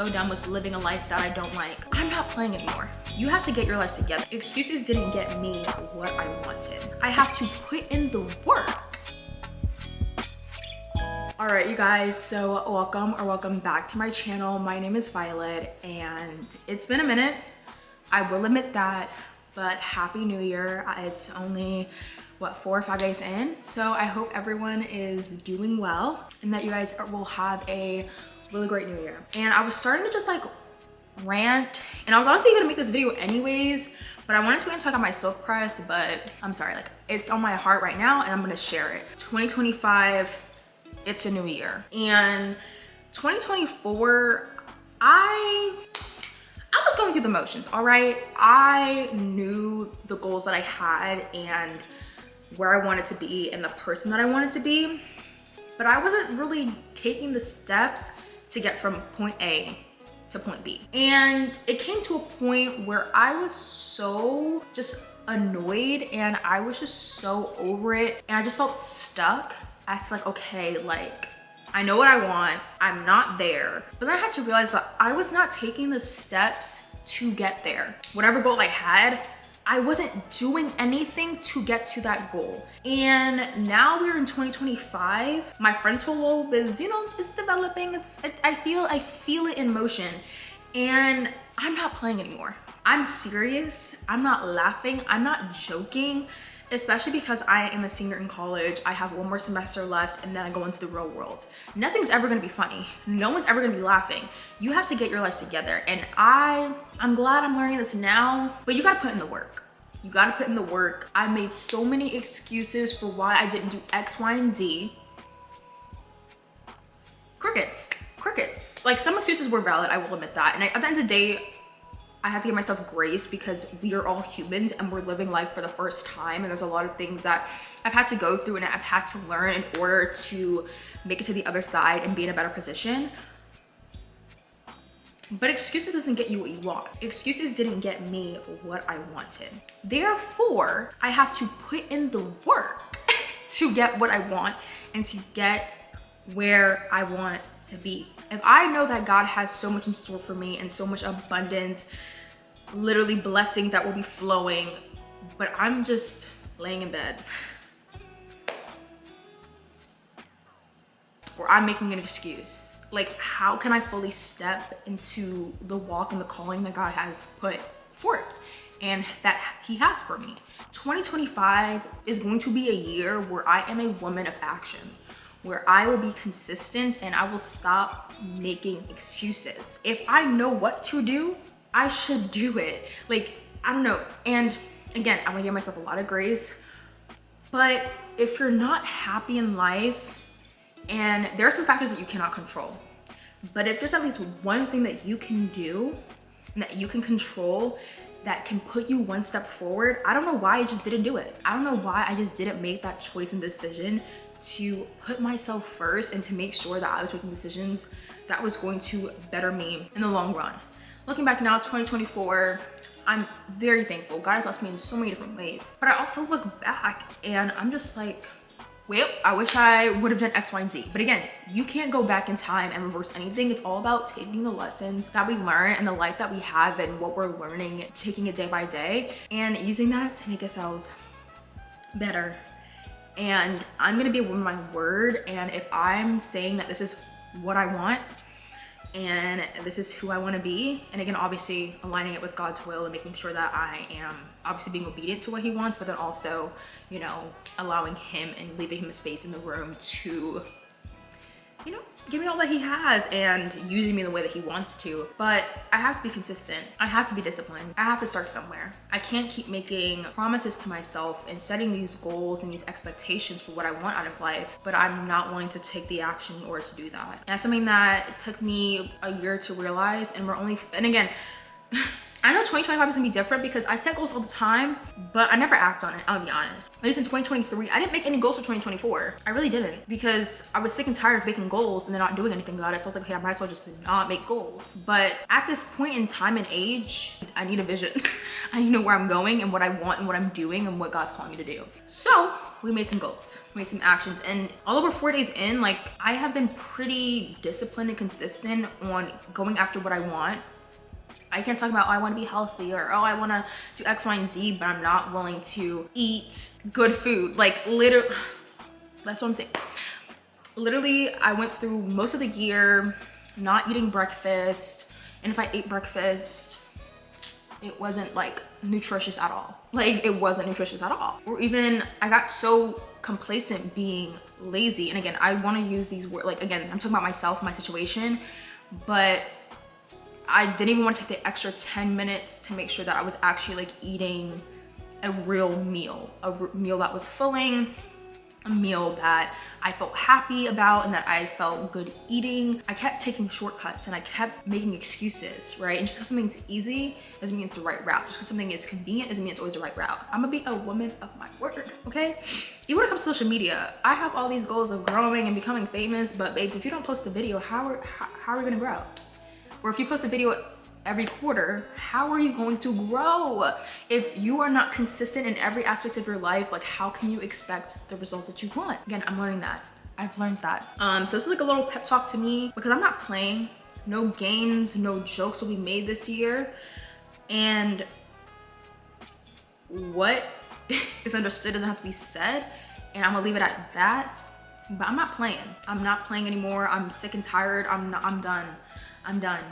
so done with living a life that I don't like. I'm not playing anymore. You have to get your life together. Excuses didn't get me what I wanted. I have to put in the work. All right, you guys, so welcome back to my channel. My name is Violet and it's been a minute. I will admit that, but Happy New Year. It's only, what, 4 or 5 days in. So I hope everyone is doing well and that you guys will have a really great new year. And I was starting to just like rant, and I was honestly gonna make this video anyways, but I wanted to wait until I got my silk press, but I'm sorry, like it's on my heart right now and I'm gonna share it. 2025, it's a new year. And 2024, I was going through the motions, all right? I knew the goals that I had and where I wanted to be and the person that I wanted to be, but I wasn't really taking the steps to get from point A to point B. And it came to a point where I was so just annoyed and I was just so over it. And I just felt stuck as like, okay, like I know what I want, I'm not there. But then I had to realize that I was not taking the steps to get there. Whatever goal I had, I wasn't doing anything to get to that goal. And now we're in 2025. My frontal lobe is, is developing. I feel it in motion. And I'm not playing anymore. I'm serious. I'm not laughing. I'm not joking, especially because I am a senior in college. I have 1 more semester left and then I go into the real world. Nothing's ever gonna be funny. No one's ever gonna be laughing. You have to get your life together. And I'm glad I'm learning this now, but you gotta put in the work. You gotta put in the work. I made so many excuses for why I didn't do X, Y, and Z. Crickets. Like some excuses were valid, I will admit that. And at the end of the day, I have to give myself grace because we are all humans and we're living life for the first time. And there's a lot of things that I've had to go through and I've had to learn in order to make it to the other side and be in a better position. But excuses doesn't get you what you want. Excuses didn't get me what I wanted. Therefore, I have to put in the work to get what I want and to get where I want to be. If I know that God has so much in store for me and so much abundance, literally blessings that will be flowing, but I'm just laying in bed, or I'm making an excuse. Like, how can I fully step into the walk and the calling that God has put forth and that He has for me? 2025 is going to be a year where I am a woman of action, where I will be consistent and I will stop making excuses. If I know what to do, I should do it. Like, I don't know. And again, I'm gonna give myself a lot of grace, but if you're not happy in life, and there are some factors that you cannot control, but if there's at least one thing that you can do and that you can control that can put you one step forward, I don't know why I just didn't do it. I don't know why I just didn't make that choice and decision to put myself first and to make sure that I was making decisions that was going to better me in the long run. Looking back now, 2024, I'm very thankful. God has blessed me in so many different ways. But I also look back and I'm just like, well, I wish I would have done X, Y, and Z. But again, you can't go back in time and reverse anything. It's all about taking the lessons that we learn and the life that we have and what we're learning, taking it day by day and using that to make ourselves better. And I'm gonna be a woman of my word. And if I'm saying that this is what I want and this is who I wanna be, and again, obviously aligning it with God's will and making sure that I am obviously being obedient to what He wants, but then also, allowing Him and leaving Him a space in the room to, give me all that He has and using me the way that He wants to. But I have to be consistent. I have to be disciplined. I have to start somewhere. I can't keep making promises to myself and setting these goals and these expectations for what I want out of life, but I'm not willing to take the action in order to do that. And that's something that it took me a year to realize, and again, I know 2025 is gonna be different because I set goals all the time, but I never act on it, I'll be honest. At least in 2023, I didn't make any goals for 2024. I really didn't, because I was sick and tired of making goals and then not doing anything about it. So I was like, okay, I might as well just not make goals. But at this point in time and age, I need a vision. I need to know where I'm going and what I want and what I'm doing and what God's calling me to do. So we made some goals, we made some actions. And although we're 4 days in, like I have been pretty disciplined and consistent on going after what I want. I can't talk about, oh, I want to be healthy, or oh, I want to do X, Y, and Z, but I'm not willing to eat good food. Like literally, that's what I'm saying. Literally, I went through most of the year not eating breakfast. And if I ate breakfast, it wasn't like nutritious at all. Like it wasn't nutritious at all. Or even I got so complacent being lazy. And again, I want to use these words, like again, I'm talking about myself, my situation, but I didn't even want to take the extra 10 minutes to make sure that I was actually like eating a real meal, a meal that was filling, a meal that I felt happy about and that I felt good eating. I kept taking shortcuts and I kept making excuses, right? And just because something's easy doesn't mean it's the right route. Just because something is convenient doesn't mean it's always the right route. I'm gonna be a woman of my word, okay? Even when it comes to social media, I have all these goals of growing and becoming famous, but babes, if you don't post a video, how are we gonna grow? Or if you post a video every quarter, how are you going to grow? If you are not consistent in every aspect of your life, like how can you expect the results that you want? Again, I'm learning that. I've learned that. So this is like a little pep talk to me because I'm not playing. No games, no jokes will be made this year. And what is understood doesn't have to be said. And I'm gonna leave it at that. But I'm not playing. I'm not playing anymore. I'm sick and tired. I'm done. I'm done.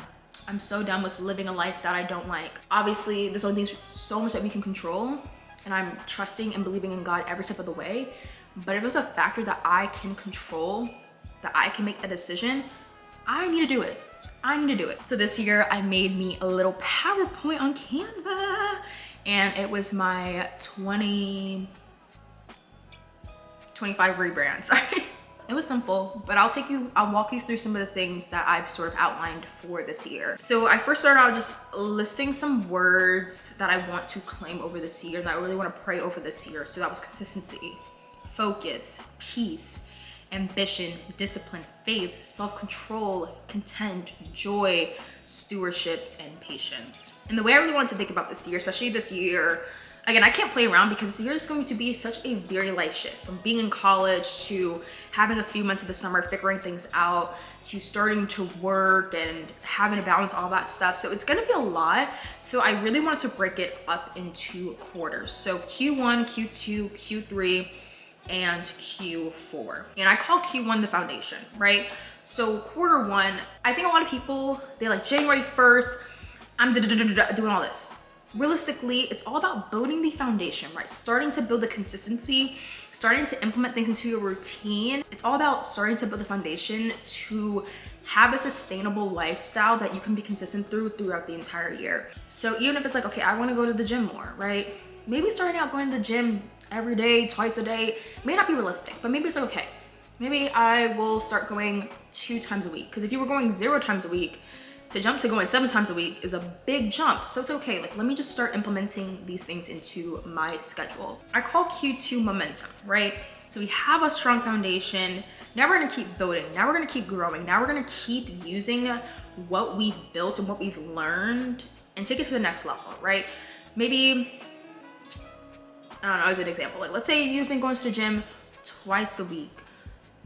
I'm so done with living a life that I don't like. Obviously, there's only so much that we can control, and I'm trusting and believing in God every step of the way. But if there's a factor that I can control, that I can make a decision, I need to do it. I need to do it. So this year, I made me a little PowerPoint on Canva, and it was my 2025 rebrand, sorry. It was simple, but I'll walk you through some of the things that I've sort of outlined for this year. So I first started out just listing some words that I want to claim over this year and that I really want to pray over this year. So that was consistency, focus, peace, ambition, discipline, faith, self-control, content, joy, stewardship, and patience. And the way I really wanted to think about this year, especially this year, again, I can't play around because this year is going to be such a very life shift, from being in college to having a few months of the summer, figuring things out, to starting to work and having to balance all that stuff. So it's gonna be a lot. So I really wanted to break it up into quarters. So Q1, Q2, Q3, and Q4. And I call Q1 the foundation, right? So quarter one, I think a lot of people, they like January 1st, I'm doing all this. Realistically, it's all about building the foundation, right? Starting to build the consistency, starting to implement things into your routine. It's all about starting to build the foundation to have a sustainable lifestyle that you can be consistent throughout the entire year. So even if it's like, okay, I want to go to the gym more, right? Maybe starting out going to the gym every day, twice a day, may not be realistic, but maybe it's like, okay, maybe I will start going 2 times a week. Because if you were going 0 times a week, to jump to going 7 times a week is a big jump. So it's okay, like let me just start implementing these things into my schedule. I call Q2 momentum, right? So we have a strong foundation. Now we're gonna keep building. Now we're gonna keep growing. Now we're gonna keep using what we've built and what we've learned and take it to the next level, right? Maybe, I don't know, as an example, like let's say you've been going to the gym twice a week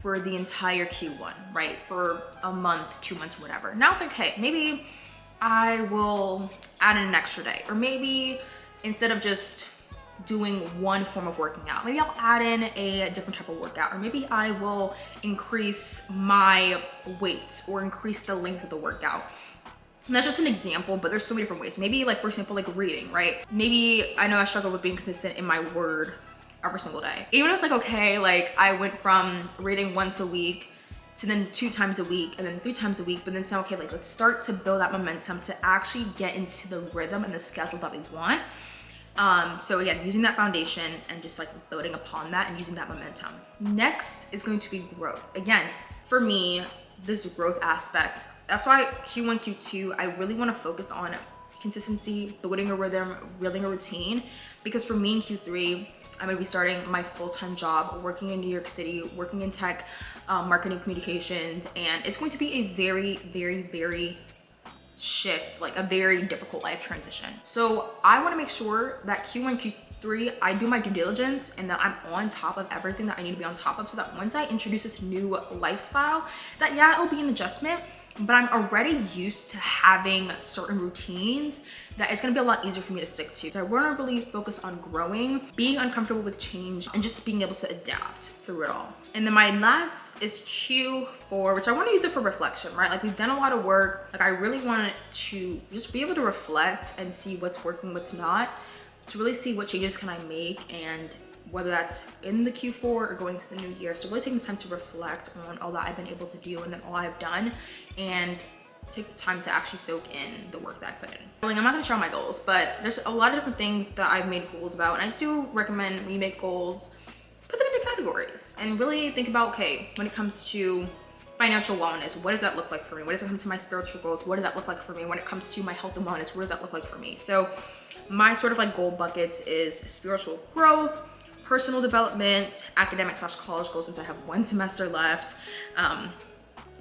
for the entire Q1, right? For a month, 2 months, whatever. Now it's okay, maybe I will add in an extra day, or maybe instead of just doing one form of working out, maybe I'll add in a different type of workout, or maybe I will increase my weights or increase the length of the workout. And that's just an example, but there's so many different ways. Maybe like, for example, like reading, right? Maybe I know I struggle with being consistent in my word every single day. Even if it's like, okay, like I went from reading once a week to then 2 times a week and then 3 times a week, but then say, okay, like let's start to build that momentum to actually get into the rhythm and the schedule that we want. So again, using that foundation and just like building upon that and using that momentum. Next is going to be growth. Again, for me, this growth aspect, that's why Q1, Q2, I really want to focus on consistency, building a rhythm, building a routine, because for me in Q3, I'm gonna be starting my full-time job, working in New York City, working in tech, marketing communications, and it's going to be a very, very, very shift, like a very difficult life transition. So I wanna make sure that Q1, 3, I do my due diligence and that I'm on top of everything that I need to be on top of, so that once I introduce this new lifestyle, that yeah, it'll be an adjustment, but I'm already used to having certain routines that it's gonna be a lot easier for me to stick to. So I wanna really focus on growing, being uncomfortable with change, and just being able to adapt through it all. And then my last is Q4, which I wanna use it for reflection, right? Like we've done a lot of work. Like I really wanted to just be able to reflect and see what's working, what's not, to really see what changes can I make, and whether that's in the Q4 or going to the new year. So really taking the time to reflect on all that I've been able to do and then all I've done, and take the time to actually soak in the work that I put in. Like, I'm not gonna share my goals, but there's a lot of different things that I've made goals about. And I do recommend when you make goals, put them into categories and really think about, okay, when it comes to financial wellness, what does that look like for me? What does it come to my spiritual growth? What does that look like for me? When it comes to my health and wellness, what does that look like for me? So my sort of like goal buckets is spiritual growth, personal development, academic/college goals since I have 1 semester left,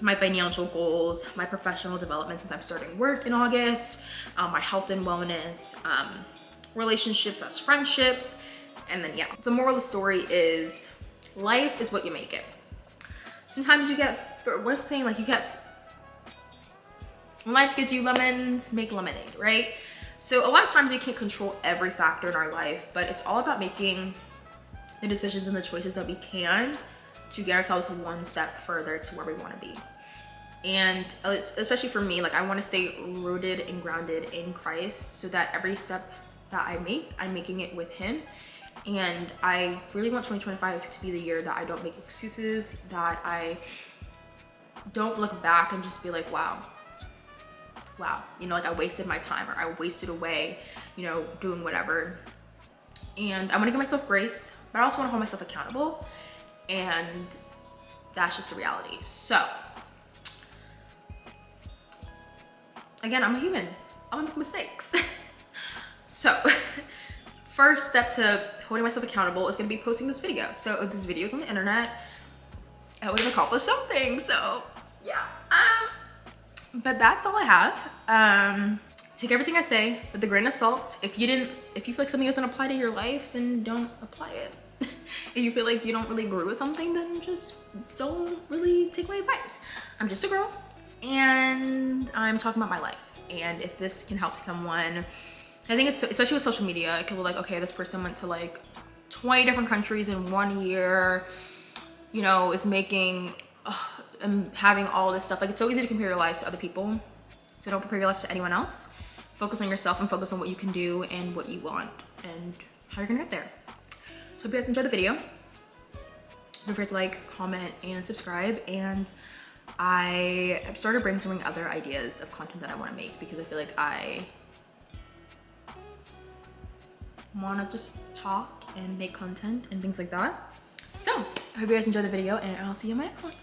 my financial goals, my professional development since I'm starting work in August, my health and wellness, relationships/friendships, and then yeah. The moral of the story is life is what you make it. Sometimes you get, what's the saying, like when life gives you lemons, make lemonade, right? So a lot of times you can't control every factor in our life, but it's all about making the decisions and the choices that we can to get ourselves 1 step further to where we want to be. And especially for me, like I want to stay rooted and grounded in Christ, so that every step that I make, I'm making it with him. And I really want 2025 to be the year that I don't make excuses, that I don't look back and just be like, wow, you know, like I wasted my time, or I wasted away, you know, doing whatever. And I want to give myself grace, but I also want to hold myself accountable, and that's just the reality. So again, I'm a human, I'm gonna make mistakes. So first step to holding myself accountable is gonna be posting this video. So if this video is on the internet, I would have accomplished something. So yeah, but that's all I have. Take everything I say with a grain of salt. If you feel like something doesn't apply to your life, then don't apply it. If you feel like you don't really agree with something, then just don't really take my advice. I'm just a girl, and I'm talking about my life. And if this can help someone, I think it's, especially with social media, it can be like, okay, this person went to like 20 different countries in 1 year, you know, is making, and having all this stuff. Like, it's so easy to compare your life to other people. So don't compare your life to anyone else. Focus on yourself and focus on what you can do and what you want and how you're gonna get there. So hope you guys enjoyed the video. Don't forget to like, comment, and subscribe. And I have started brainstorming other ideas of content that I want to make, because I feel like I want to just talk and make content and things like that. So I hope you guys enjoyed the video, and I'll see you in my next one.